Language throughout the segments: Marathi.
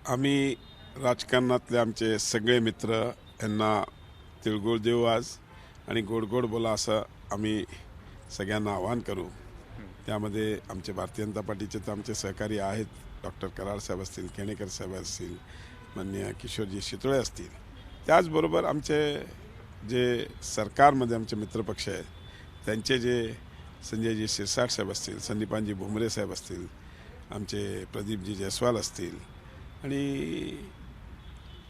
आम्ही राजकारणातले आमचे सगळे मित्र यांना तिळगुळ देऊ आज आणि गोड गोड बोला असं आम्ही सगळ्यांना आवाहन करू. त्यामध्ये आमचे भारतीय जनता पार्टीचे तर आमचे सहकारी आहेत, डॉक्टर कराड साहेब असतील, केणेकर साहेब असतील, माननीय किशोरजी शितोळे असतील. त्याचबरोबर आमचे जे सरकारमध्ये आमचे मित्रपक्ष आहेत त्यांचे जे संजयजी शिरसाट साहेब असतील, संदीपानजी भुमरे साहेब असतील, आमचे प्रदीपजी जयस्वाल असतील आणि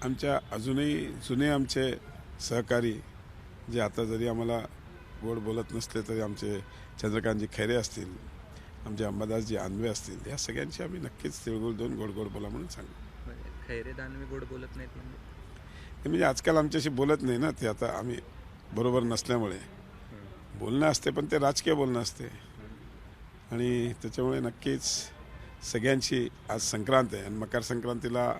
आमच्या अजूनही जुने आमचे सहकारी जे आता जरी आम्हाला गोड बोलत नसले तरी आमचे चंद्रकांतजी खैरे असतील, आमचे अंबादासजी आनवे असतील, या सगळ्यांची आम्ही नक्कीच तिळगुळ देऊन गोड गोड बोला म्हणून सांगू. खैरे दानवे गोड बोलत नाहीत म्हणजे आजकाल आमच्याशी बोलत नाही ना, ते आता आम्ही बरोबर नसल्यामुळे बोलणं असते, पण ते राजकीय बोलणं असते आणि त्याच्यामुळे नक्कीच सगळ्यांची आज संक्रांत आहे आणि मकर संक्रांतीला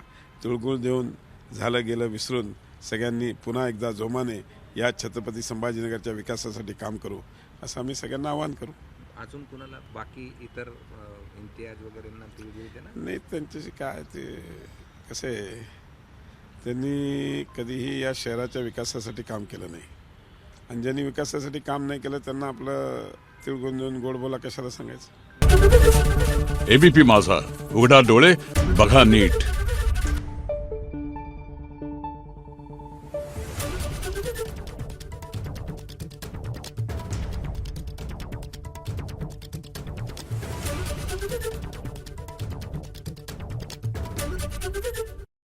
तिळगुळ देऊन झालं गेलं विसरून सगळ्यांनी पुन्हा एकदा जोमाने या छत्रपती संभाजीनगरच्या विकासासाठी काम करू असं आम्ही सगळ्यांना आवाहन करू. अजून कुणाला बाकी इतर इम्तियाज वगैरेंना तिळगुळ देणार नाही, त्यांच्याशी काय ते कसं आहे, त्यांनी कधीही या शहराच्या विकासासाठी काम केलं नाही आणि ज्यांनी विकासासाठी काम नाही केलं त्यांना आपलं तिळगुळ देऊन गोड बोला कशाला सांगायचं. एबीपी माझा, उघडा डोळे बघा नीट.